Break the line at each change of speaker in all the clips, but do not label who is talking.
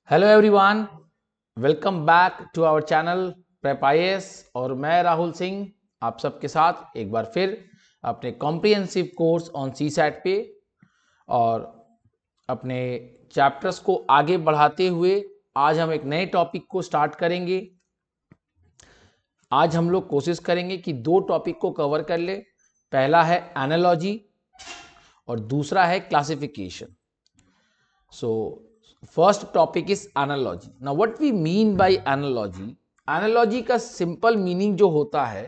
Hello everyone, welcome back to our channel prep IAS. और मैं राहुल सिंह आप सबके साथ एक बार फिर अपने कॉम्प्रिहेंसिव कोर्स ऑन सीसैट पे और अपने चैप्टर्स को आगे बढ़ाते हुए आज हम एक नए टॉपिक को स्टार्ट करेंगे। आज हम लोग कोशिश करेंगे कि दो टॉपिक को कवर कर ले। पहला है एनालॉजी और दूसरा है classification. So first topic is analogy. Now what we mean by analogy? Analogy का simple meaning जो होता है,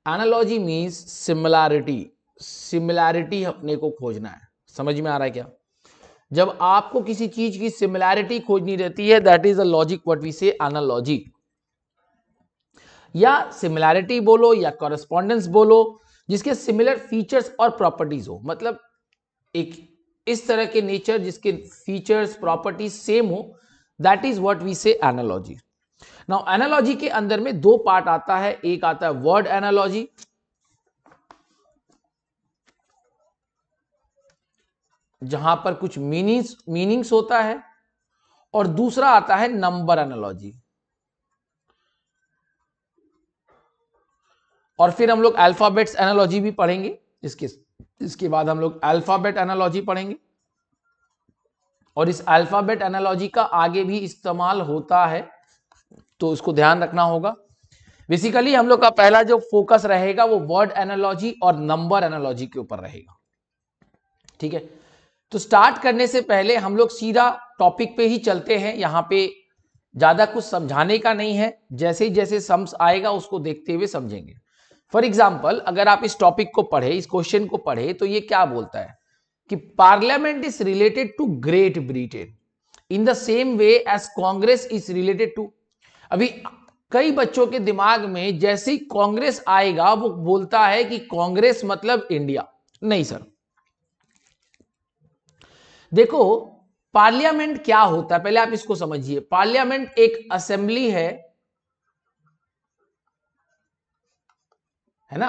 analogy means similarity. Similarity अपने को खोजना है। समझ में आ रहा है क्या? जब आपको किसी चीज की similarity खोजनी रहती है, that is a logic what we say analogy. या similarity बोलो या correspondence बोलो, जिसके similar features और properties हो, मतलब एक इस तरह के नेचर जिसके फीचर्स प्रॉपर्टीज सेम हो, दैट इज व्हाट वी से एनालॉजी। नाउ एनालॉजी के अंदर में दो पार्ट आता है, एक आता है वर्ड एनालॉजी, जहां पर कुछ मीनिंग्स होता है, और दूसरा आता है नंबर एनालॉजी। और फिर हम लोग अल्फाबेट्स एनालॉजी भी पढ़ेंगे। इसके बाद हम लोग अल्फाबेट एनालॉजी पढ़ेंगे, और इस अल्फाबेट एनालॉजी का आगे भी इस्तेमाल होता है, तो उसको ध्यान रखना होगा। बेसिकली हम लोग का पहला जो फोकस रहेगा वो वर्ड एनालॉजी और नंबर एनालॉजी के ऊपर रहेगा। ठीक है, तो स्टार्ट करने से पहले हम लोग सीधा टॉपिक पे ही चलते हैं। यहां पे ज्यादा कुछ समझाने का नहीं है, जैसे ही जैसे सम्स आएगा उसको देखते हुए समझेंगे। फॉर एग्जाम्पल, अगर आप इस टॉपिक को पढ़े, इस क्वेश्चन को पढ़े, तो ये क्या बोलता है कि parliament is related to great Britain in the same way as Congress is related to. अभी कई बच्चों के दिमाग में जैसे ही कांग्रेस आएगा वो बोलता है कि कांग्रेस मतलब इंडिया। नहीं सर, देखो पार्लियामेंट क्या होता है पहले आप इसको समझिए। पार्लियामेंट एक असेंबली है ना,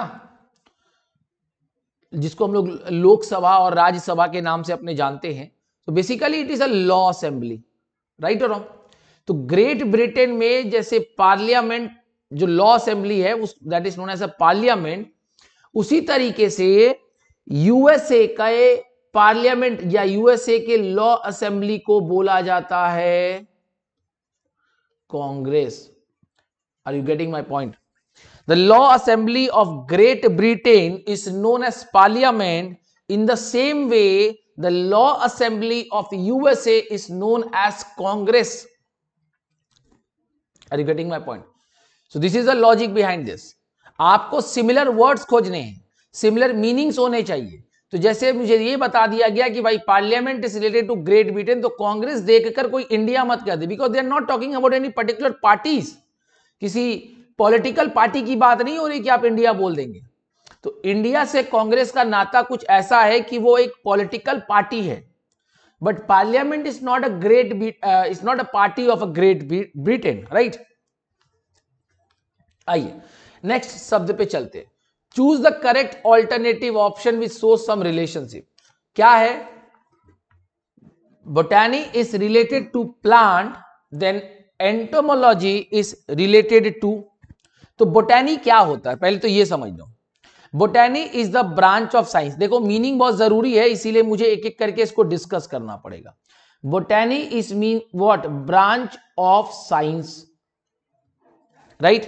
जिसको हम लोग लोकसभा और राज्यसभा के नाम से अपने जानते हैं। तो basically it is a law assembly, right और रॉन्ग। तो ग्रेट ब्रिटेन में जैसे पार्लियामेंट जो लॉ असेंबली है उस that is known as a parliament, उसी तरीके से यूएसए का पार्लियामेंट या यूएसए के लॉ असेंबली को बोला जाता है Congress. Are you getting my point? The law assembly of Great Britain is known as parliament. In the same way, the law assembly of USA is known as Congress. Are you getting my point? So this is the logic behind this. आपको similar words खोजने हैं, similar meanings होने चाहिए। तो जैसे मुझे ये बता दिया गया कि भाई parliament is related to great Britain, तो कांग्रेस देखकर कोई इंडिया मत कर दे, because they are not talking about any particular parties. किसी पॉलिटिकल पार्टी की बात नहीं हो रही कि आप इंडिया बोल देंगे। तो इंडिया से कांग्रेस का नाता कुछ ऐसा है कि वो एक पॉलिटिकल पार्टी है, but parliament is not is not a party of a great Britain, right. आइए नेक्स्ट शब्द पे चलते। Choose the correct alternative option which shows some relationship. क्या है? Botany is related to plant, then entomology is related to. तो botany क्या होता है पहले तो ये समझ लो। Botany is the branch of science. देखो मीनिंग बहुत जरूरी है, इसीलिए मुझे एक एक करके इसको डिस्कस करना पड़ेगा। Botany is mean what? Branch of science, right,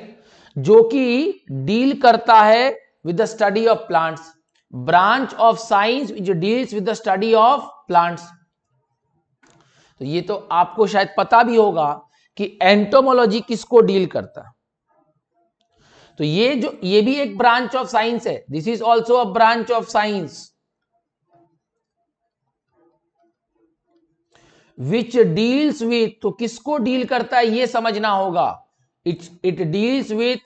जो कि डील करता है with the study of plants. Branch of science जो deals with the study of plants. तो ये तो आपको शायद पता भी होगा कि एंटोमोलॉजी किसको डील करता है। तो ये भी एक ब्रांच ऑफ साइंस है। This is also a branch of science which deals with, तो किसको डील करता है ये समझना होगा। It deals with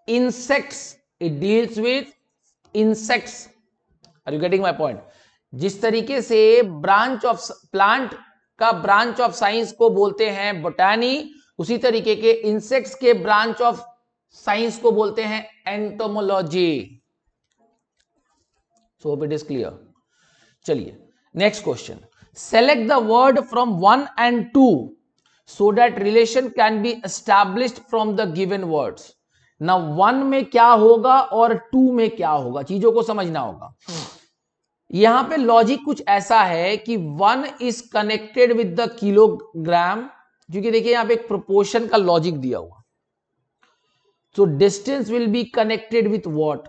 insects, it deals with insects. Are you getting my point? जिस तरीके से ब्रांच ऑफ प्लांट का ब्रांच ऑफ साइंस को बोलते हैं बोटैनी, उसी तरीके के इंसेक्ट्स के ब्रांच ऑफ साइंस को बोलते हैं entomology. So hope it is clear. चलिए next question. Select the word from 1 and 2 so that relation can be established from the given words. ना 1 में क्या होगा और 2 में क्या होगा, चीजों को समझना होगा। यहां पे लॉजिक कुछ ऐसा है कि 1 is connected with the kilogram, क्योंकि देखिए यहां पे एक प्रोपोर्शन का लॉजिक दिया हुआ, so distance will be connected with what.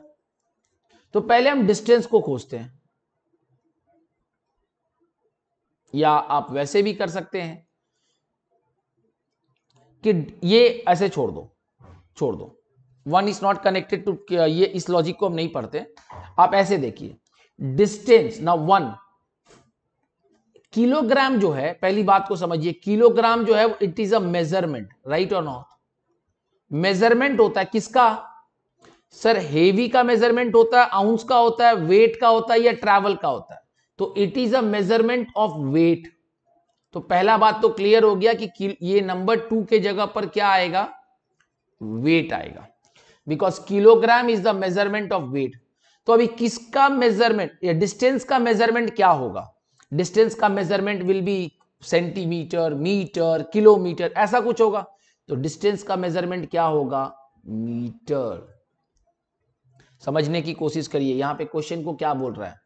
तो पहले हम डिस्टेंस को खोजते हैं, या आप वैसे भी कर सकते हैं कि ये ऐसे छोड़ दो 1 इज नॉट कनेक्टेड टू, ये इस लॉजिक को हम नहीं पढ़ते, आप ऐसे देखिए डिस्टेंस ना 1 किलोग्राम जो है, पहली बात को समझिए, किलोग्राम जो है it is a measurement, right और नॉट। मेजरमेंट होता है किसका सर, हेवी का मेजरमेंट होता है, आउंस का होता है, वेट का होता है, या ट्रैवल का होता है, तो it is a measurement of weight. तो पहला बात तो क्लियर हो गया कि ये नंबर 2 के जगह पर क्या आएगा, वेट आएगा, because kilogram is the measurement of weight. तो अभी किसका मेजरमेंट, या डिस्टेंस का मेजरमेंट क्या होगा, डिस्टेंस का measurement will be centimetre, metre, kilometre, ऐसा कुछ होगा। तो डिस्टेंस का मेजरमेंट क्या होगा, मीटर। समझने की कोशिश करिए, यहां पे क्वेश्चन को क्या बोल रहा है,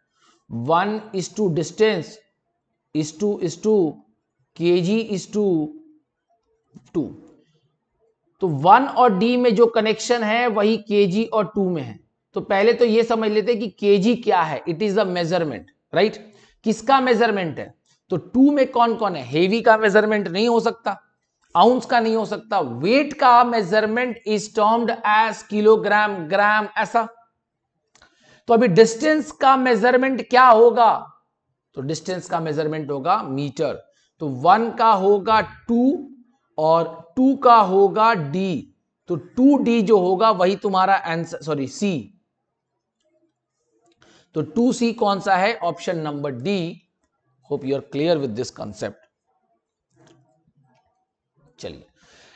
1:2 distance is to kg is to 2। तो 1 और d में जो कनेक्शन है वही kg और 2 में है। तो पहले तो ये समझ लेते हैं कि kg क्या है, it is the measurement, right. किसका मेजरमेंट है, तो 2 में कौन कौन है, हेवी का मेजरमेंट नहीं हो सकता, आउंस का नहीं हो सकता, वेट का measurement is termed as kilogram, gram, ऐसा। तो अभी डिस्टेंस का मेजरमेंट क्या होगा, तो डिस्टेंस का मेजरमेंट होगा मीटर। तो 1 का होगा 2 और 2 का होगा d, तो 2d जो होगा वही तुम्हारा आंसर, सॉरी c। तो 2c कौन सा है, option number D. Hope you are clear with this concept. चलिए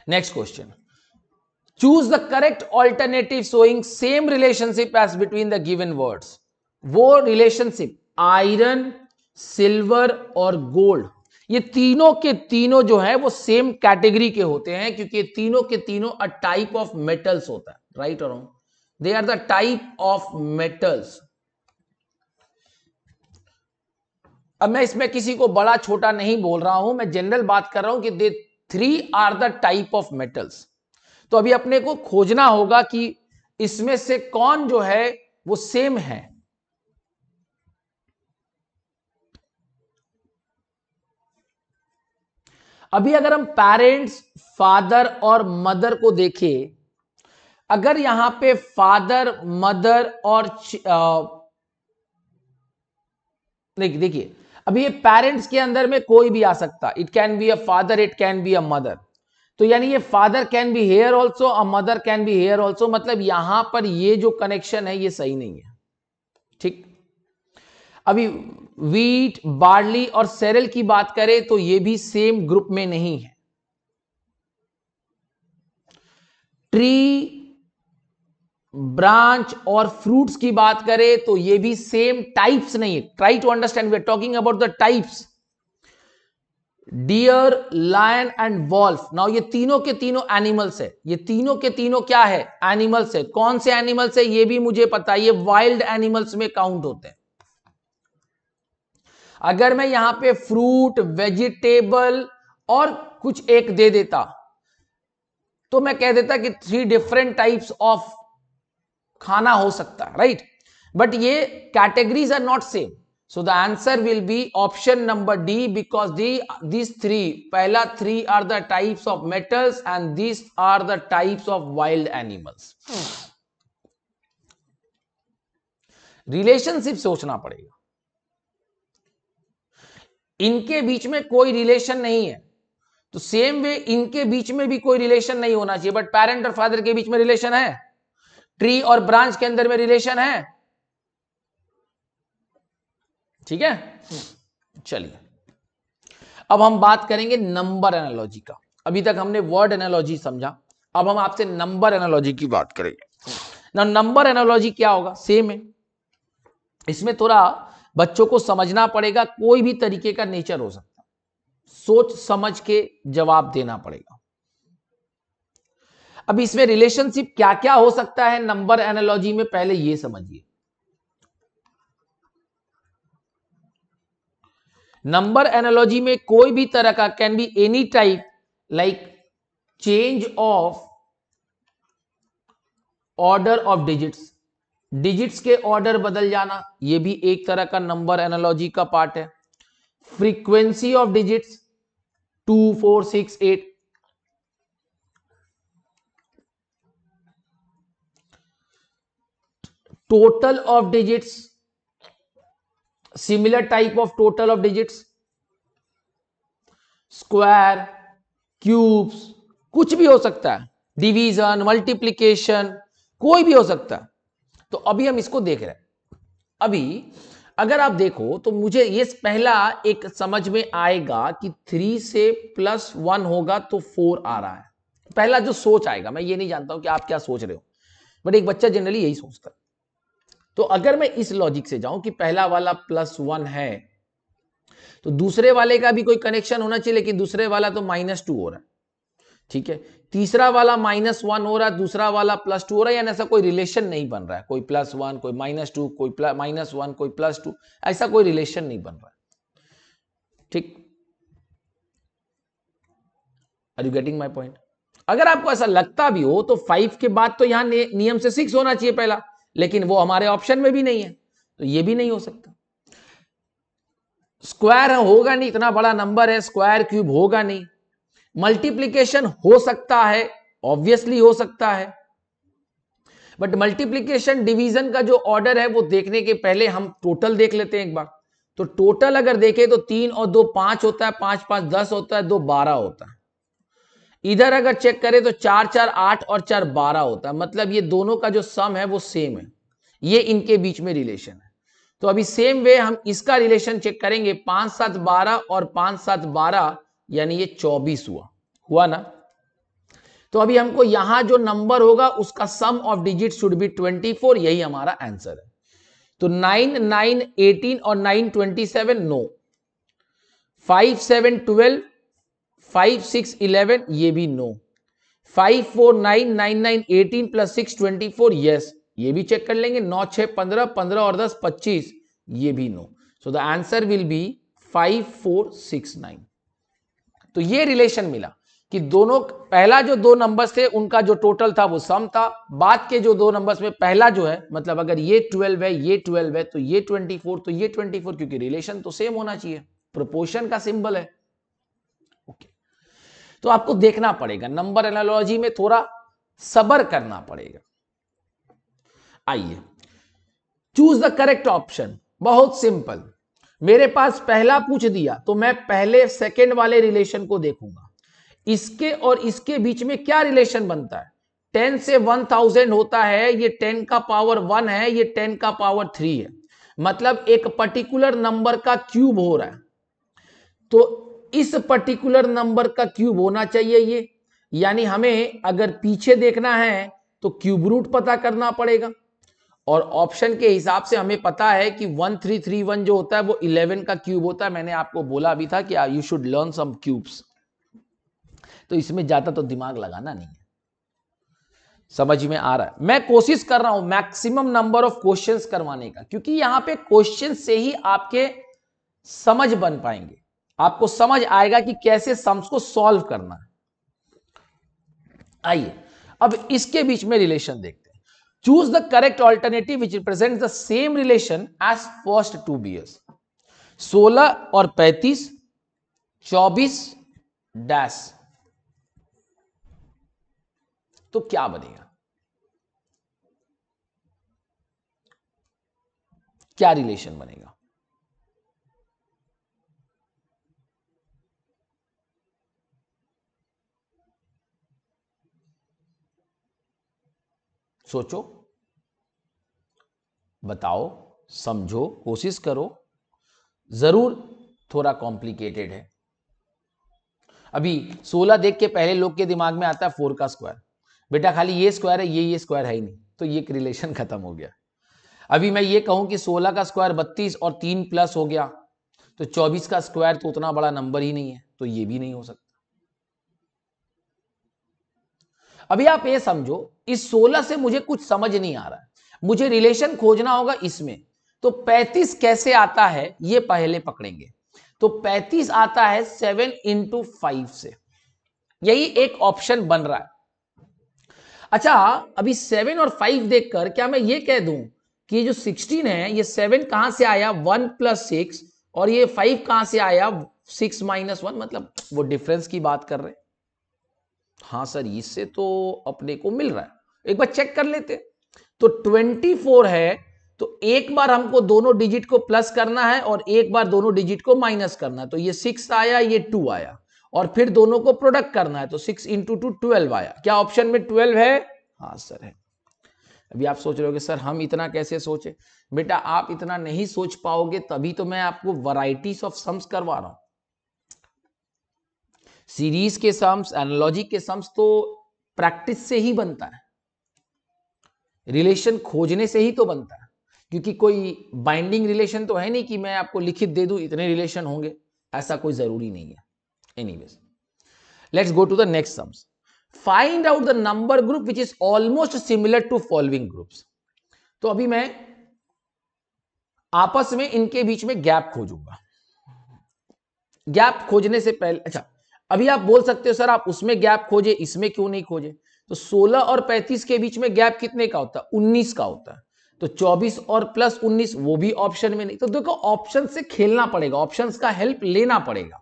next question, choose the correct alternative showing same relationship as between the given words. वो रिलेशनशिप आयरन, सिल्वर और gold, ये तीनों के तीनों जो है वो सेम कैटेगरी के होते हैं, क्योंकि तीनों के तीनों अ टाइप ऑफ मेटल्स होता है, राइट और wrong, they are the type of metals. अब मैं इसमें किसी को बड़ा छोटा नहीं बोल रहा हूं, मैं जनरल बात कर रहा हूं कि they 3 are the type of metals. तो अभी अपने को खोजना होगा कि इसमें से कौन जो है वो सेम है। अभी अगर हम पेरेंट्स, फादर और मदर को देखें, अगर यहां पे फादर, मदर और देखिए अभी ये पेरेंट्स के अंदर में कोई भी आ सकता, it can be a father, it can be a mother. तो यानी ये father can be here also, a mother can be here also, मतलब यहां पर ये जो कनेक्शन है ये सही नहीं है, ठीक। अभी वीट, बार्ली और सेरेल की बात करें तो ये भी सेम ग्रुप में नहीं है। ट्री, ब्रांच और फ्रूट्स की बात करें तो ये भी सेम टाइप्स नहीं है। Try to understand, we are talking about the types. Deer, lion and wolf, now ये तीनों के तीनों एनिमल्स है, ये तीनों के तीनों क्या है, एनिमल्स है। कौन से एनिमल्स है ये भी मुझे पता है, ये वाइल्ड एनिमल्स में काउंट होते हैं। अगर मैं यहां पे फ्रूट, वेजिटेबल और कुछ एक दे देता तो मैं कह देता कि 3 डिफरेंट टाइप्स ऑफ खाना हो सकता है, राइट। बट ये categories are not same, so the answer will be option number D, because these 3, पहला 3 are the types of metals and these are the types of wild animals. Relationship सोचना पड़ेगा, इनके बीच में कोई रिलेशन नहीं है, तो सेम वे इनके बीच में भी कोई रिलेशन नहीं होना चाहिए, बट पेरेंट और फादर के बीच में रिलेशन है, ट्री और ब्रांच के अंदर में रिलेशन है, ठीक है। चलिए अब हम बात करेंगे नंबर एनालॉजी का। अभी तक हमने वर्ड एनालॉजी समझा, अब हम आपसे नंबर एनालॉजी की बात करेंगे ना। नंबर एनालॉजी क्या होगा, सेम है, इसमें थोड़ा बच्चों को समझना पड़ेगा, कोई भी तरीके का नेचर हो सकता, सोच समझ के जवाब देना पड़ेगा। अब इसमें रिलेशनशिप क्या क्या हो सकता है नंबर एनालॉजी में, पहले ये समझिए। नंबर एनालॉजी में कोई भी तरह का can be any type, like change of order of digits, digits के ऑर्डर बदल जाना, यह भी एक तरह का नंबर एनालॉजी का पार्ट है। Frequency of digits 2, 4, 6, 8, total of digits, similar type of total of digits, square, cubes, कुछ भी हो सकता है, डिवीजन, मल्टीप्लिकेशन, कोई भी हो सकता है। तो अभी हम इसको देख रहे हैं। अभी अगर आप देखो तो मुझे ये पहला एक समझ में आएगा कि 3 से +1 होगा तो 4 आ रहा है, पहला जो सोच आएगा। मैं ये नहीं जानता हूं कि आप क्या सोच रहे हो, बट एक बच्चा जनरली यही सोचता है। तो अगर मैं इस लॉजिक से जाऊं कि पहला वाला +1 है, तो दूसरे वाले का भी कोई कनेक्शन होना चाहिए, लेकिन दूसरे वाला तो -2 हो रहा है, ठीक है। तीसरा वाला -1 हो रहा है, दूसरा वाला +2 हो रहा है, यानी ऐसा कोई रिलेशन नहीं बन रहा है, कोई +1 कोई -2 कोई -1 कोई +2, ऐसा कोई रिलेशन नहीं बन रहा है, ठीक। Are you getting my point? अगर आपको ऐसा लगता भी हो तो 5 के बाद तो यहां नियम से 6 होना चाहिए पहला, लेकिन वो हमारे ऑप्शन में भी नहीं है, तो ये भी नहीं हो सकता। स्क्वायर होगा नहीं, इतना बड़ा नंबर है, स्क्वायर क्यूब होगा नहीं। मल्टीप्लीकेशन हो सकता है, ऑब्वियसली हो सकता है, बट मल्टीप्लीकेशन डिवीजन का जो ऑर्डर है वो देखने के पहले हम टोटल देख लेते हैं एक बार। तो टोटल अगर देखें तो 3 और 2 5 होता है, 5 5 10 होता है, 2 12 होता है। इधर अगर चेक करें तो 4 4 8 और 4 12 होता है, मतलब ये दोनों का जो सम है वो सेम है, ये इनके बीच में रिलेशन है। तो अभी सेम वे हम इसका रिलेशन चेक करेंगे, 5 7 12 और 5 7 12, यानी ये 24 हुआ ना। तो अभी हमको यहां जो नंबर होगा उसका सम ऑफ डिजिट शुड बी 24, यही हमारा आंसर है। तो 9 9 18 और 9 27 नो, 5 7 12, 5 6 11 ये भी नो, 5 4 9 9 9 18 + 6 24 यस, ये भी चेक कर लेंगे। 9 6 15, 15 और 10 25, ये भी no. So the answer will be 5 4 6 9। तो ये रिलेशन मिला कि दोनों, पहला जो 2 नंबर्स थे उनका जो टोटल था वो सम था, बाद के जो 2 नंबर्स में पहला जो है, मतलब अगर ये 12 है ये 12 है तो ये 24 तो ये 24, क्योंकि रिलेशन तो सेम होना चाहिए, प्रोपोर्शन का सिंबल है। ओके, तो आपको देखना पड़ेगा, नंबर एनालॉजी में थोड़ा सब्र करना पड़ेगा। आइए, चूज द करेक्ट ऑप्शन। बहुत सिंपल, मेरे पास पहला पूछ दिया तो मैं पहले सेकंड वाले रिलेशन को देखूंगा, इसके और इसके बीच में क्या रिलेशन बनता है। 10 से 1000 होता है, ये 10 का पावर 1 है, ये 10 का पावर 3 है, मतलब एक पर्टिकुलर नंबर का क्यूब हो रहा है। तो इस पर्टिकुलर नंबर का क्यूब होना चाहिए ये, यानी हमें अगर पीछे देखना है तो क्यूब रूट पता करना पड़ेगा। और ऑप्शन के हिसाब से हमें पता है कि 1331 जो होता है वो 11 का क्यूब होता है। मैंने आपको बोला भी था कि you should learn some cubes, तो इसमें ज्यादा तो दिमाग लगाना नहीं है। समझ में आ रहा है? मैं कोशिश कर रहा हूं मैक्सिमम नंबर ऑफ क्वेश्चंस करवाने का, क्योंकि यहां पे क्वेश्चन से ही आपके समझ बन पाएंगे, आपको समझ आएगा कि कैसे सम्स को सॉल्व करना है। आइए अब इसके बीच में रिलेशन देखते हैं। Choose the correct alternative which represent the same relation as first 2 pairs. 16 और 35, 24 डैश, तो क्या बनेगा, क्या रिलेशन बनेगा? सोचो, बताओ, समझो, कोशिश करो, जरूर थोड़ा कॉम्प्लिकेटेड है। अभी 16 देख के पहले लोग के दिमाग में आता है 4 का स्क्वायर, बेटा खाली ये स्क्वायर है, ये स्क्वायर है ही नहीं, तो ये रिलेशन खत्म हो गया। अभी मैं ये कहूं कि 16 का स्क्वायर 32 और 3 प्लस हो गया, तो 24 का स्क्वायर तो उतना बड़ा नंबर ही नहीं है, तो तो ये भी नहीं हो सकता। अभी आप ये समझो, इस 16 से मुझे कुछ समझ नहीं आ रहा है, मुझे रिलेशन खोजना होगा इसमें। तो 35 कैसे आता है ये पहले पकड़ेंगे। तो 35 आता है 7 इंटू 5 से, यही एक ऑप्शन बन रहा है। अच्छा, अभी 7 और 5 देखकर क्या मैं ये कह दूं कि जो 16 है ये 7 कहां से आया 1 प्लस 6, और ये 5 कहां से आया 6 माइनस 1, मतलब वो डिफरेंस की बात कर रहे हैं। हाँ सर, इससे तो अपने को मिल रहा है, एक बार चेक कर लेते। तो 24 है, तो एक बार हमको दोनों डिजिट को प्लस करना है और एक बार दोनों डिजिट को माइनस करना है। तो ये 6 आया, ये 2 आया, और फिर दोनों को प्रोडक्ट करना है। तो 6 इंटू 2 12 आया। क्या ऑप्शन में 12 है? हाँ सर है। अभी आप सोच रहे हो सर हम इतना कैसे सोचे? बेटा आप इतना नहीं सोच पाओगे, तभी तो मैं आपको वैरायटीज ऑफ सम्स करवा रहा हूं। सीरीज के सम्स, एनालॉजी के सम्स तो प्रैक्टिस से ही बनता है, रिलेशन खोजने से ही तो बनता है, क्योंकि कोई बाइंडिंग रिलेशन तो है नहीं कि मैं आपको लिखित दे दूं इतने रिलेशन होंगे, ऐसा कोई जरूरी नहीं है। Anyways, let's go to the next sums. Find out the number group which is almost similar to following groups. तो अभी मैं आपस में इनके बीच में गैप खोजूंगा। गैप खोजने से पहले, अच्छा अभी आप बोल सकते हो सर आप उसमें गैप खोजे, इसमें क्यों नहीं खोजे? तो 16 और 35 के बीच में गैप कितने का होता है? 19 का होता है। तो 24 और प्लस 19 वो भी ऑप्शन में नहीं। तो देखो ऑप्शन से खेलना पड़ेगा, ऑप्शंस का हेल्प लेना पड़ेगा।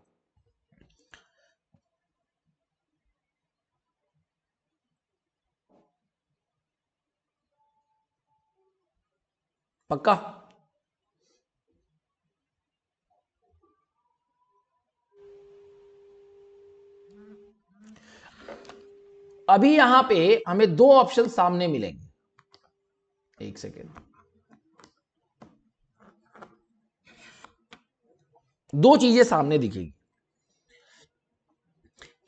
पक्का? अभी यहां पे हमें दो ऑप्शन सामने मिलेंगे। एक सेकेंड, दो चीजें सामने दिखेगी।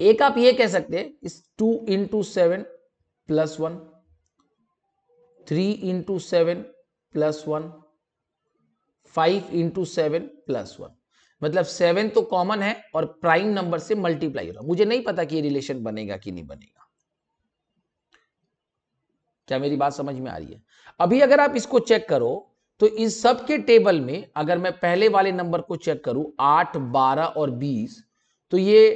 एक आप ये कह सकते हैं इस 2 into 7 plus 1, 3 into 7 plus 1, 5 into 7 plus 1, मतलब 7 तो कॉमन है और प्राइम नंबर से मल्टीप्लाई हो रहा। मुझे नहीं पता कि ये रिलेशन बनेगा कि नहीं बनेगा। क्या मेरी बात समझ में आ रही है? अभी अगर आप इसको चेक करो तो इस सब के टेबल में अगर मैं पहले वाले नंबर को चेक करूं 8, 12 और 20, तो ये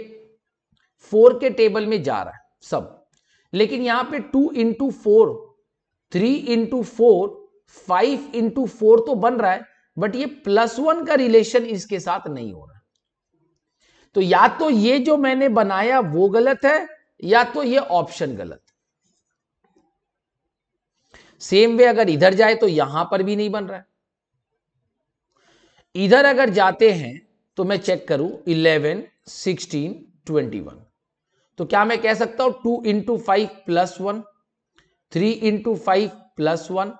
4 के टेबल में जा रहा है सब। लेकिन यहां पे 2 इंटू 4, 3 इंटू 4, 5 इंटू 4 तो बन रहा है, बट ये +1 का रिलेशन इसके साथ नहीं हो रहा। तो या तो ये जो मैंने बनाया वो गलत है, या तो ये ऑप्शन गलत। सेम वे अगर इधर जाए तो यहां पर भी नहीं बन रहा है। इधर अगर जाते हैं तो मैं चेक करूं 11, 16, 21, तो क्या मैं कह सकता हूं 2 इंटू 5 प्लस 1, 3 इंटू 5 प्लस 1,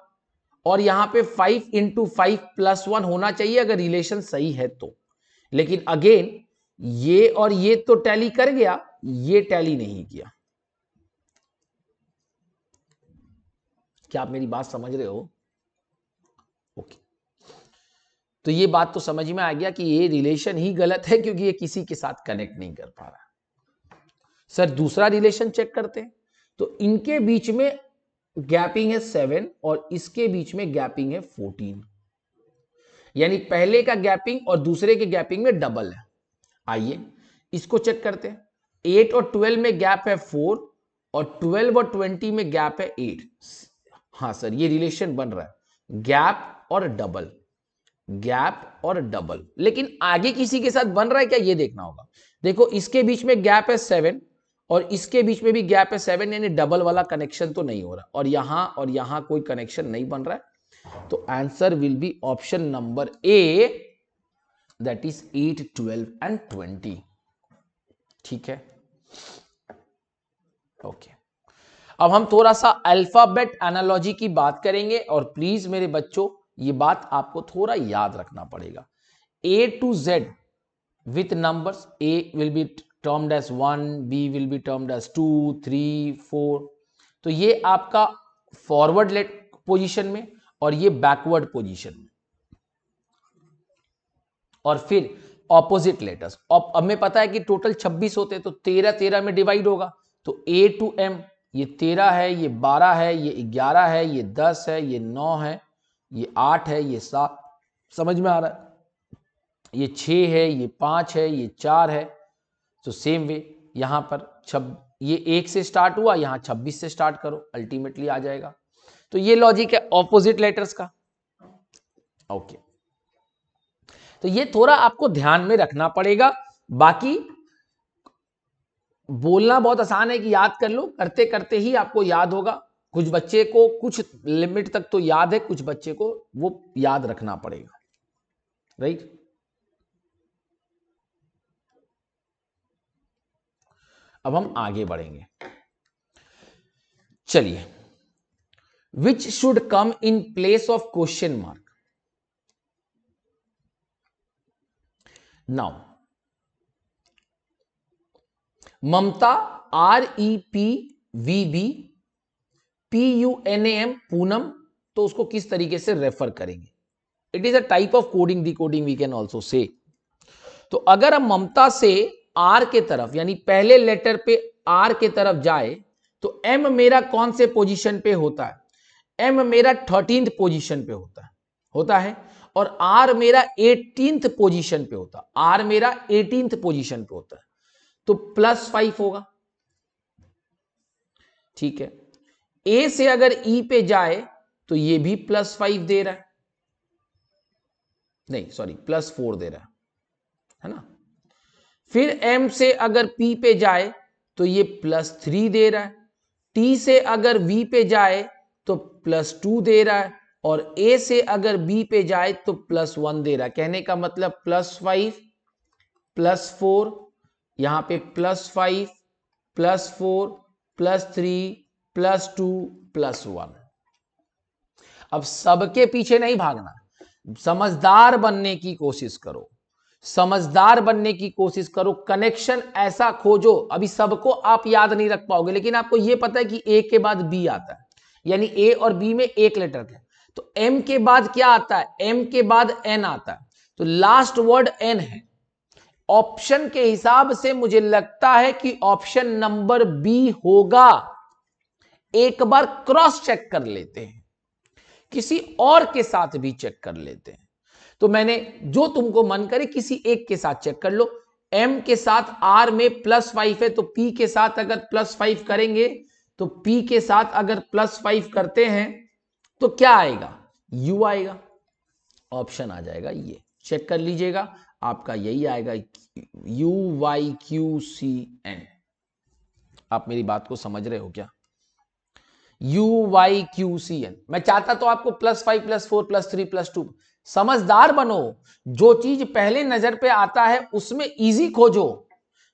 और यहां पे 5 इंटू 5 प्लस 1 होना चाहिए अगर रिलेशन सही है तो। लेकिन अगेन ये और ये तो टैली कर गया, ये टैली नहीं किया। क्या आप मेरी बात समझ रहे हो? ओके, तो ये बात तो समझ में आ गया कि ये रिलेशन ही गलत है, क्योंकि ये किसी के साथ कनेक्ट नहीं कर पा रहा। सर दूसरा रिलेशन चेक करते हैं। तो इनके बीच में गैपिंग है 7 और इसके बीच में गैपिंग है 14, यानी पहले का गैपिंग और दूसरे के गैपिंग में डबल है। आइए इसको चेक करते हैं। 8 और 12 में गैप है 4, और 12 और 20 में गैप है 8। हाँ सर, ये रिलेशन बन रहा है, गैप और डबल, गैप और डबल। लेकिन आगे किसी के साथ बन रहा है क्या, ये देखना होगा। देखो इसके बीच में गैप है 7 और इसके बीच में भी गैप है 7, यानी डबल वाला कनेक्शन तो नहीं हो रहा, और यहां कोई कनेक्शन नहीं बन रहा है। तो answer will be option number A, that is 8, 12 and 20। ठीक है, ओके। अब हम थोड़ा सा अल्फाबेट एनालॉजी की बात करेंगे, और प्लीज मेरे बच्चों ये बात आपको थोड़ा याद रखना पड़ेगा। A to Z with numbers, A will be termed as 1, B will be termed as 2, 3, 4। तो ये आपका फॉरवर्ड लेट पोजीशन में और ये बैकवर्ड पोजीशन में। और फिर ऑपोजिट लेटर्स। हमें पता है कि टोटल 26 होते हैं, तो 13 13 में डिवाइड होगा, तो A to M, ये 13 है, ये 12 है, ये 11 है, ये 10 है, ये 9 है, ये 8 है, ये 7, समझ में आ रहा है, ये 6 है, ये 5 है, ये 4 है। तो सेम वे यहां पर ये 1 से स्टार्ट हुआ, यहां 26 से स्टार्ट करो, अल्टीमेटली आ जाएगा। तो ये लॉजिक है ऑपोजिट लेटर्स का। ओके, तो ये थोड़ा आपको ध्यान में रखना पड़ेगा। बाकी बोलना बहुत आसान है कि याद कर लो, करते करते ही आपको याद होगा। कुछ बच्चे को कुछ लिमिट तक तो याद है, कुछ बच्चे को वो याद रखना पड़ेगा, राइट। अब हम आगे बढ़ेंगे, चलिए। Which should come in place of question mark. Now Mamta REPVB PUNAM Poonam, तो उसको किस तरीके से रेफर करेंगे? It is a type of coding decoding we can also say. तो अगर हम ममता से आर के तरफ, यानी पहले लेटर पे आर के तरफ जाए, तो एम मेरा कौन से पोजीशन पे होता है? एम मेरा 13th पोजीशन पे होता है, और आर मेरा 18th पोजीशन पे होता है। आर मेरा 18th पोजीशन पे होता है, तो +5 होगा, ठीक है। ए से अगर ई पे जाए तो ये भी +5 दे रहा है, नहीं सॉरी +4 दे रहा है ना। फिर एम से अगर पी पे जाए तो ये +3 दे रहा है। टी से अगर वी पे जाए तो +2 दे रहा है, और ए से अगर बी पे जाए तो +1 दे रहा है। कहने का मतलब +5 +4, यहां पे +5 +4 +3 +2 +1। अब सबके पीछे नहीं भागना, समझदार बनने की कोशिश करो, समझदार बनने की कोशिश करो, कनेक्शन ऐसा खोजो। अभी सबको आप याद नहीं रख पाओगे, लेकिन आपको यह पता है कि ए के बाद बी आता है, यानी ए और बी में एक लेटर है। तो एम के बाद क्या आता है? एम के बाद एन आता है, तो लास्ट वर्ड एन है। ऑप्शन के हिसाब से मुझे लगता है कि ऑप्शन नंबर बी होगा। एक बार क्रॉस चेक कर लेते हैं, किसी और के साथ भी चेक कर लेते हैं। तो मैंने जो तुमको मन करे किसी एक के साथ चेक कर लो। एम के साथ आर में +5 है, तो पी के साथ अगर +5 करेंगे, तो पी के साथ अगर +5 करते हैं तो क्या आएगा? यू आएगा, ऑप्शन आ जाएगा ये, चेक कर लीजिएगा, आपका यही आएगा, UYQCN। आप मेरी बात को समझ रहे हो क्या? UYQCN। मैं चाहता तो आपको +5 +4 +3 +2, समझदार बनो, जो चीज पहले नजर पे आता है उसमें इजी खोजो।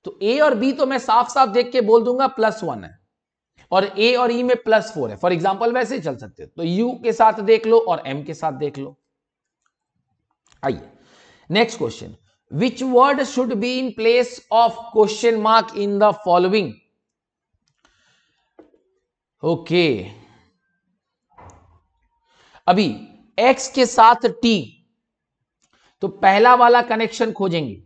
तो ए और बी तो मैं साफ साफ देख के बोल दूंगा +1 है, और ए और ई में +4 है, फॉर एग्जाम्पल वैसे चल सकते हो। तो यू के साथ देख लो और एम के साथ देख लो। आइए next question, which word should be in place of question mark in the following? Okay, अभी x के साथ t, तो पहला वाला कनेक्शन खोजेंगे,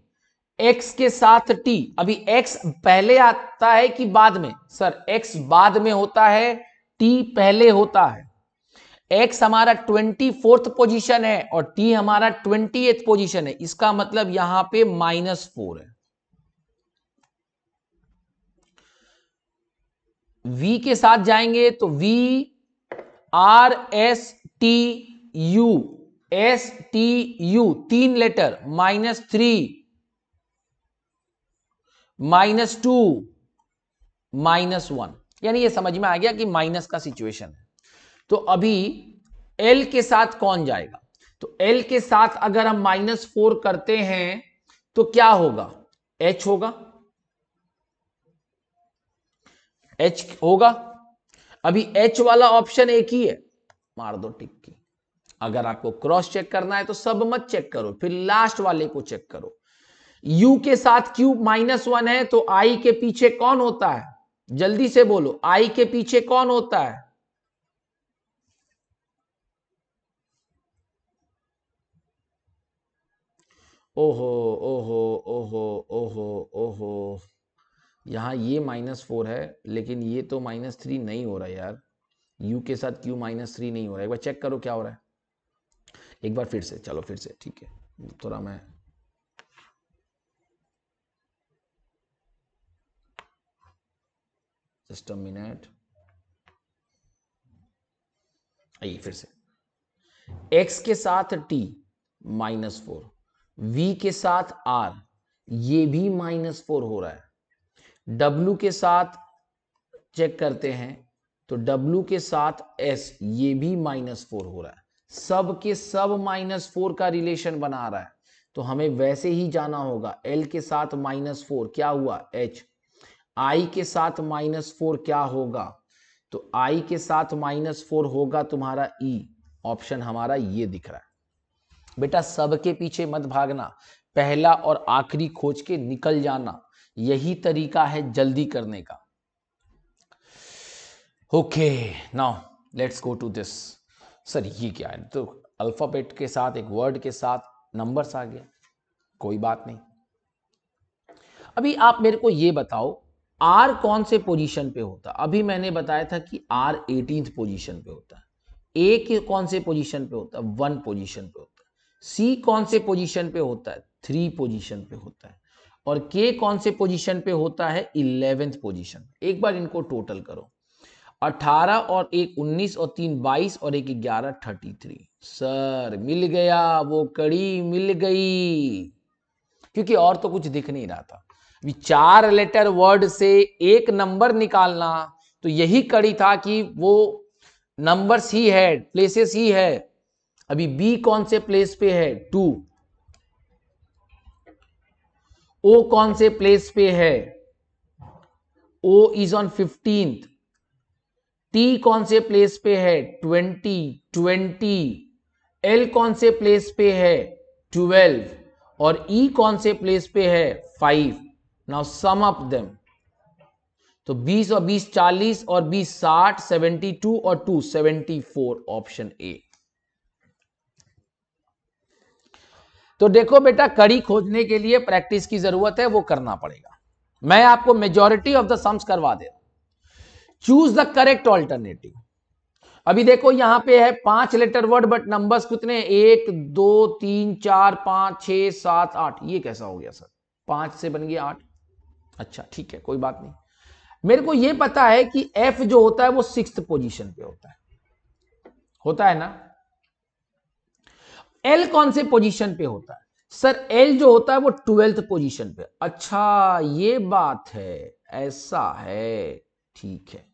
x के साथ t। अभी x पहले आता है कि बाद में? सर x बाद में होता है, t पहले होता है। x हमारा 24th पोजीशन है और t हमारा 28th पोजीशन है, इसका मतलब यहां पे -4 है। v के साथ जाएंगे तो v R S T U STU 3 letter, -3 -2 -1, यानी ये समझ में आ गया कि माइनस का सिचुएशन है। तो अभी L के साथ कौन जाएगा? तो L के साथ अगर हम -4 करते हैं तो क्या होगा? H होगा, H होगा। अभी H वाला ऑप्शन एक ही है, मार दो टिक की। अगर आपको क्रॉस चेक करना है तो सब मत चेक करो, फिर लास्ट वाले को चेक करो। U के साथ Q -1 है, तो I के पीछे कौन होता है? जल्दी से बोलो, I के पीछे कौन होता है? ओहो ओहो ओहो ओहो ओहो, यहाँ ये -4 है, लेकिन ये तो -3 नहीं हो रहा यार, u के साथ q -3 नहीं हो रहा है। एक बार चेक करो क्या हो रहा है, एक बार फिर से, चलो फिर से, ठीक है, थोड़ा मैं जस्ट अ मिनट, आइए फिर से, x के साथ t -4, v के साथ r ये भी -4 हो रहा है, w के साथ चेक करते हैं तो w के साथ s ये भी -4 हो रहा है, सब के सब -4 का रिलेशन बना रहा है, तो हमें वैसे ही जाना होगा, l के साथ -4 क्या हुआ h, i के साथ -4 क्या होगा, तो i के साथ -4 होगा तुम्हारा e, ऑप्शन हमारा ये दिख रहा है। बेटा सबके पीछे मत भागना, पहला और आखिरी खोज के निकल जाना, यही तरीका है जल्दी करने का। Okay now let's go to this. Sir ये क्या है, तो अल्फाबेट के साथ एक वर्ड के साथ नंबर्स आ गया, कोई बात नहीं। अभी आप मेरे को ये बताओ आर कौन से पोजीशन पे होता है, अभी मैंने बताया था कि आर 18th पोजीशन पे होता है, ए के कौन से पोजीशन पे होता है 1 पोजीशन पे होता है, सी कौन से पोजीशन पे होता है 3 पोजीशन पे होता है, और के कौन से पोजीशन पे होता है 11th पोजीशन। एक बार इनको टोटल करो, 18 और 1 19 और 3 22 और 1 11 33। सर मिल गया, वो कड़ी मिल गई, क्योंकि और तो कुछ दिख नहीं रहा था। अभी 4 लेटर वर्ड से एक नंबर निकालना, तो यही कड़ी था कि वो नंबर्स ही है, प्लेसेस ही है। अभी बी कौन से प्लेस पे है 2, ओ कौन से प्लेस पे है, ओ इज ऑन 15th, टी कौन से प्लेस पे है 20, एल कौन से प्लेस पे है 12 और ई कौन से प्लेस पे है 5। नाउ सम अप देम, तो 20 और 20 40 और 20 60, 72 और 2 74, ऑप्शन ए। तो देखो बेटा कड़ी खोजने के लिए प्रैक्टिस की जरूरत है, वो करना पड़ेगा। मैं आपको मेजॉरिटी ऑफ द सम्स करवा दे रहा हूं। Choose the correct alternative. अभी देखो यहां पे है 5 लेटर वर्ड बट नंबर्स कितने 1 2 3 4 5 6 7 8। ये कैसा हो गया सर, 5 से बन गया 8। अच्छा ठीक है, कोई बात नहीं। मेरे को ये पता है कि एफ जो होता है वो 6th पोजीशन पे होता है ना। एल कौन से पोजीशन पे होता है सर, एल जो होता है वो 12th पोजीशन पे। अच्छा ये बात है, ऐसा है, ठीक है।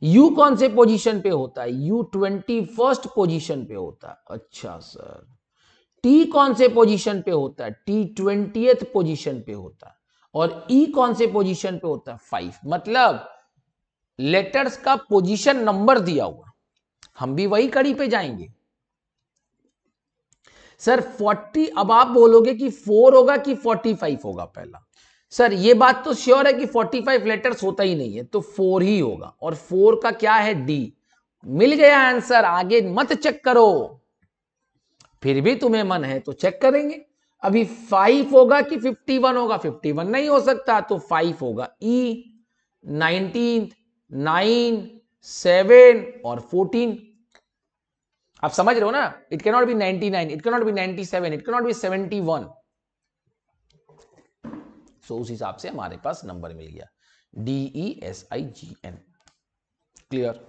यू कौन से पोजीशन पे होता है, यू 21st पोजीशन पे होता है। अच्छा सर। टी कौन से पोजीशन पे होता है, टी 20th पोजीशन पे होता है। और ई कौन से पोजीशन पे होता है 5। मतलब लेटर्स का पोजीशन नंबर दिया हुआ, हम भी वही कड़ी पे जाएंगे सर। 40, अब आप बोलोगे कि 4 होगा कि 45 होगा। पहला सर ये बात तो श्योर है कि 45 लेटर्स होता ही नहीं है, तो 4 ही होगा, और 4 का क्या है डी। मिल गया आंसर, आगे मत चेक करो, फिर भी तुम्हें मन है तो चेक करेंगे। अभी 5 होगा कि 51 होगा, 51 नहीं हो सकता, तो 5 होगा ई। 19, 9, 7 और 14। आप समझ रहे हो ना, it can not be 99, it can not be 97, it can not be 71। सो उस हिसाब से हमारे पास नंबर मिल गया DESIGN। क्लियर।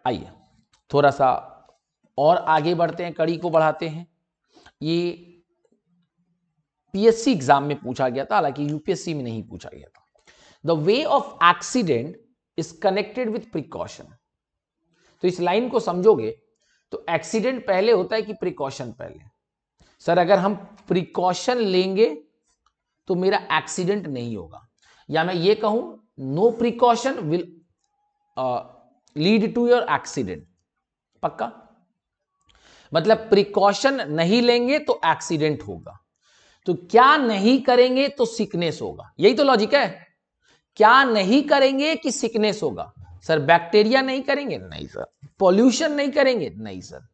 आइए थोड़ा सा और आगे बढ़ते हैं, कड़ी को बढ़ाते हैं। ये PSC एग्जाम में पूछा गया था, हालांकि UPSC में नहीं पूछा गया था। The way of accident is connected with precaution. तो इस लाइन को समझोगे तो एक्सीडेंट पहले होता है कि प्रिकॉशन पहले। सर अगर हम प्रिकॉशन लेंगे तो मेरा एक्सीडेंट नहीं होगा, या मैं ये कहूं no precaution will lead to your accident. पक्का, मतलब प्रिकॉशन नहीं लेंगे तो एक्सीडेंट होगा, तो क्या नहीं करेंगे तो सिकनेस होगा। यही तो लॉजिक है, क्या नहीं करेंगे कि सिकनेस होगा। सर बैक्टीरिया नहीं करेंगे, नहीं सर। पॉल्यूशन नहीं करेंगे, नहीं सर।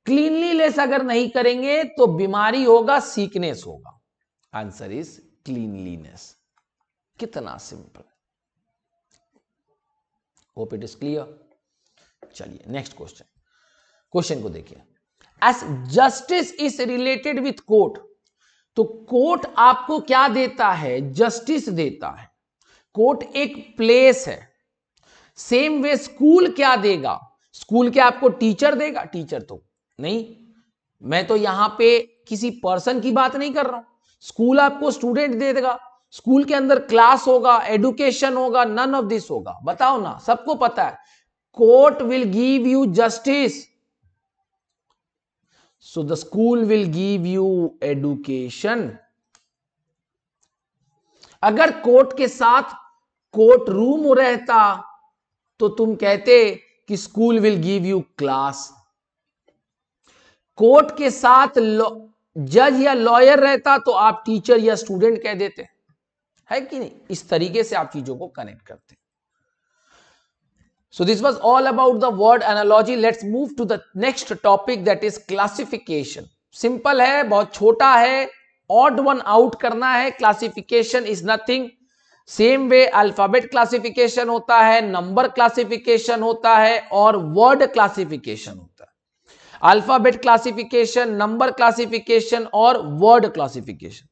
क्लीनलीनेस अगर नहीं करेंगे तो बीमारी होगा, सीकनेस होगा। Answer is cleanliness. कितना simple. Hope it is clear. चलिए नेक्स्ट क्वेश्चन। क्वेश्चन को देखिए। As justice is related with court, तो कोर्ट आपको क्या देता है? जस्टिस देता है। कोर्ट एक प्लेस है। सेम वे स्कूल क्या देगा? स्कूल क्या आपको टीचर देगा? टीचर तो नहीं। मैं तो यहां पे किसी पर्सन की बात नहीं कर रहा हूं। स्कूल आपको स्टूडेंट दे देगा। स्कूल के अंदर क्लास होगा, एजुकेशन होगा, नन ऑफ दिस होगा। बताओ ना, सबको पता है court will give you justice, so the school will give you education. अगर कोर्ट के साथ कोर्ट रूम रहता तो तुम कहते कि school will give you class. Court के साथ जज या लॉयर रहता तो आप टीचर या स्टूडेंट कह देते, है कि नहीं? इस तरीके से आप चीजों को कनेक्ट करते। So this was all about the word analogy. Let's move to the next topic, that is classification. Simple है, बहुत छोटा है, odd one out करना है। Classification is nothing. Same way alphabet classification होता है, नंबर क्लासिफिकेशन होता है और वर्ड क्लासिफिकेशन होता है। अल्फाबेट क्लासिफिकेशन, नंबर क्लासिफिकेशन और word classification.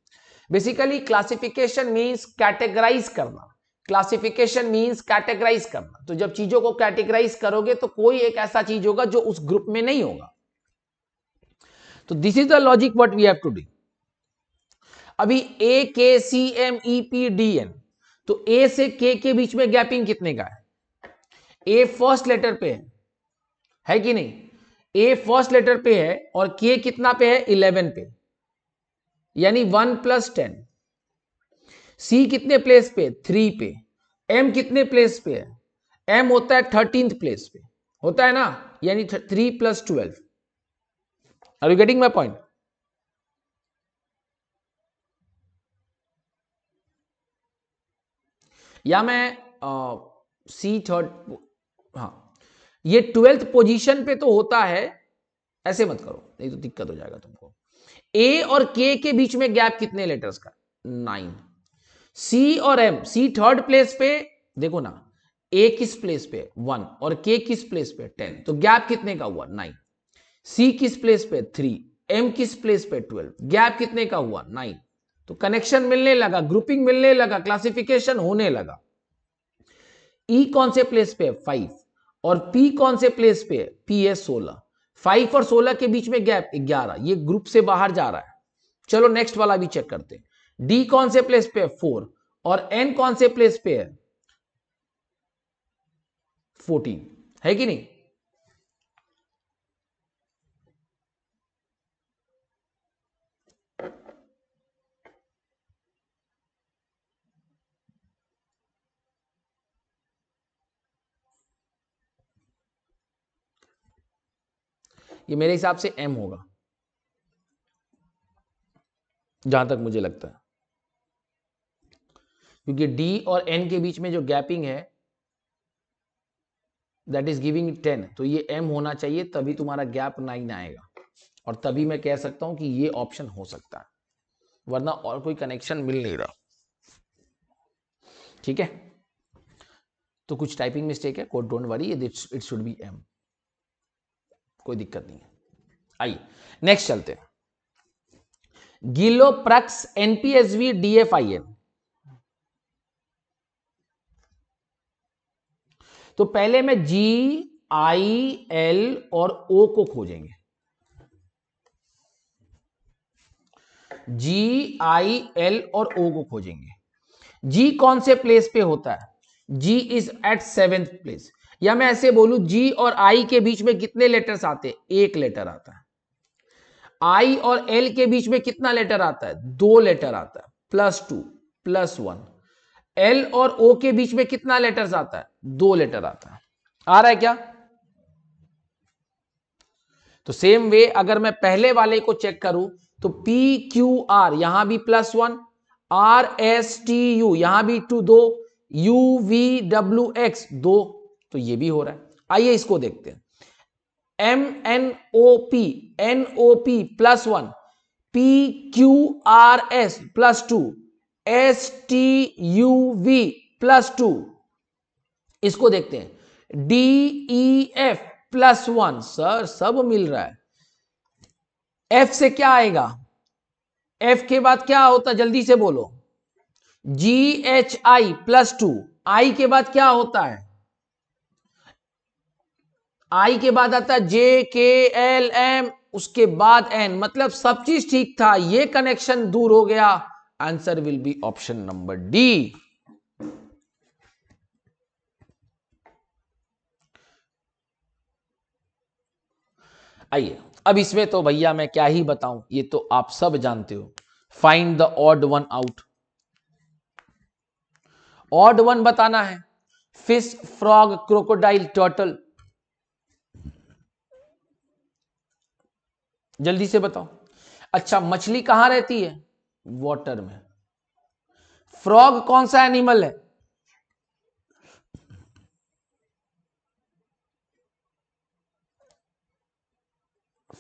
Basically classification means categorise करना। क्लासिफिकेशन मींस कैटेगराइज करना। तो जब चीजों को कैटेगराइज करोगे तो कोई एक ऐसा चीज होगा जो उस ग्रुप में नहीं होगा। तो this is the logic what we have to do. अभी A K C M E P D N, तो ए से के के बीच में गैपिंग कितने का है? ए फर्स्ट लेटर पे है कि नहीं? ए फर्स्ट लेटर पे है और के कितना पे है? 11 पे, यानी 1 + 10। सी कितने प्लेस पे? 3 पे। एम कितने प्लेस पे है? एम होता है 13th प्लेस पे, होता है ना, यानी 3 + 12। Are you getting my point? या मैं सी थर्ड, हाँ, ये 12th पोजीशन पे तो होता है। ऐसे मत करो, नहीं तो दिक्कत हो जाएगा तुमको। ए और के के बीच में गैप कितने लेटर्स का? 9। सी और एम, सी थर्ड प्लेस पे, देखो ना, ए किस प्लेस पे? 1 और के किस प्लेस पे? 10। तो गैप कितने का हुआ? 9। सी किस प्लेस पे? 3। एम किस प्लेस पे? 12। गैप कितने का हुआ? 9। तो कनेक्शन मिलने लगा, ग्रुपिंग मिलने लगा, क्लासिफिकेशन होने लगा। ई कौन से प्लेस पे है? 5। और पी कौन से प्लेस पे है? पी है 16। 5 और 16 के बीच में गैप 11, ये ग्रुप से बाहर जा रहा है। चलो नेक्स्ट वाला भी चेक करते हैं। डी कौन से प्लेस पे है? 4। और एन कौन से प्लेस पे है? 14, है कि नहीं? ये मेरे हिसाब से एम होगा, जहां तक मुझे लगता है, क्योंकि डी और एन के बीच में जो गैपिंग है दैट इज गिविंग 10, तो ये एम होना चाहिए, तभी तुम्हारा गैप 9 आएगा। और तभी मैं कह सकता हूं कि ये ऑप्शन हो सकता है, वरना और कोई कनेक्शन मिल नहीं रहा। ठीक है, तो कुछ टाइपिंग मिस्टेक है, code don't worry, it should be M, कोई दिक्कत नहीं है। आइए नेक्स्ट चलते हैं। गिलोप्रक्स एनपीएसवी डीएफआईएन, तो पहले में जी आई एल और ओ को खोजेंगे। जी आई एल और ओ को खोजेंगे। जी कौन से प्लेस पे होता है? जी इज एट 7th प्लेस। या मैं ऐसे बोलूं, जी और आई के बीच में कितने लेटर्स आते हैं? एक लेटर आता है। आई और एल के बीच में कितना लेटर आता है? 2 लेटर आता है, +2 +1। एल और ओ के बीच में कितना लेटर्स आता है? 2 लेटर आता है। आ रहा है क्या? तो सेम वे अगर मैं पहले वाले को चेक करूं तो पी क्यू आर, यहां भी +1, आर एस टी यू, यहां भी 2, यू वी डब्ल्यू एक्स 2, तो ये भी हो रहा है। आइए इसको देखते हैं। MNOP NOP +1 PQRS +2 STUV +2। इसको देखते हैं DEF +1। सर सब मिल रहा है। F से क्या आएगा? F के बाद क्या होता, जल्दी से बोलो। GHI +2। I के बाद क्या होता है? I के बाद आता है JKLM, उसके बाद N। मतलब सब चीज ठीक था, ये कनेक्शन दूर हो गया। Answer will be option number D. आइए अब इसमें तो भैया मैं क्या ही बताऊं, ये तो आप सब जानते हो। Find the odd one out. Odd one बताना है। Fish, frog, crocodile, turtle. जल्दी से बताओ। अच्छा, मछली कहां रहती है? वाटर में। फ्रॉग कौन सा एनिमल है?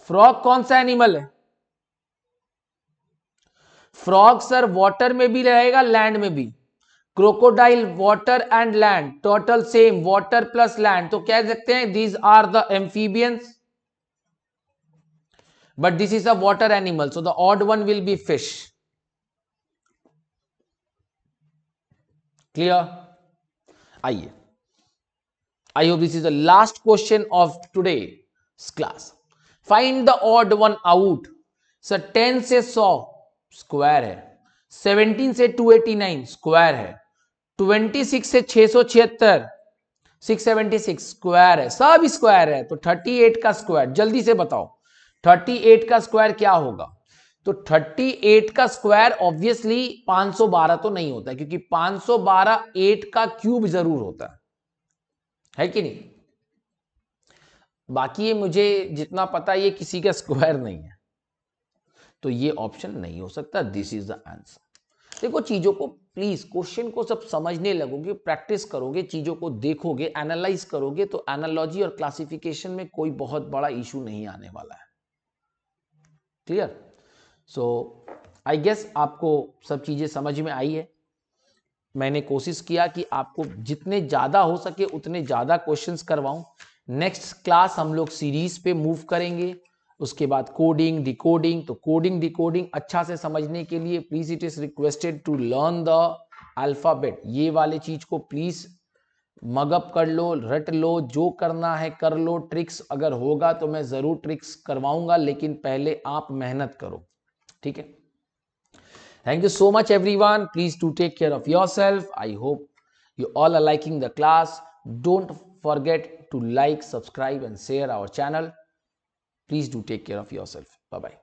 फ्रॉग कौन सा एनिमल है? फ्रॉग सर वाटर में भी रहेगा, लैंड में भी। Crocodile water and land, turtle same water plus land. तो कह सकते हैं these are the amphibians, but this is a water animal, so the odd one will be fish. Clear? आइए, I hope this is the last question of today's class. Find the odd one out. Sir 10 से 100 square है, 17 से 289 square है, 26 से 676 676 square है, सब square है। तो 38 का स्क्वायर जल्दी से बताओ, 38 का स्क्वायर क्या होगा? तो 38 का स्क्वायर ऑब्वियसली 512 तो नहीं होता है, क्योंकि 512 8 का क्यूब जरूर होता है कि नहीं? बाकी ये मुझे जितना पता ये किसी का स्क्वायर नहीं है, तो ये ऑप्शन नहीं हो सकता। This is the answer. देखो चीजों को प्लीज, क्वेश्चन को सब समझने लगोगे, प्रैक्टिस करोगे, चीजों को देखोगे, एनालाइज करोगे, तो एनालॉजी और क्लासिफिकेशन में कोई बहुत बड़ा इशू नहीं आने वाला है। क्लियर? सो आई गेस आपको सब चीजें समझ में आई है। मैंने कोशिश किया कि आपको जितने ज्यादा हो सके उतने ज्यादा क्वेश्चंस करवाऊं। नेक्स्ट क्लास हम लोग सीरीज पे मूव करेंगे, उसके बाद कोडिंग डिकोडिंग। तो कोडिंग डिकोडिंग अच्छा से समझने के लिए please it is requested to learn the alphabet. ये वाले चीज को प्लीज मगअप कर लो, रट लो, जो करना है कर लो। ट्रिक्स अगर होगा तो मैं जरूर ट्रिक्स करवाऊंगा, लेकिन पहले आप मेहनत करो, ठीक है? Thank you so much everyone. Please do take care of yourself. I hope you all are liking the class. Don't forget to like, subscribe and share our channel. Please do take care of yourself. Bye bye.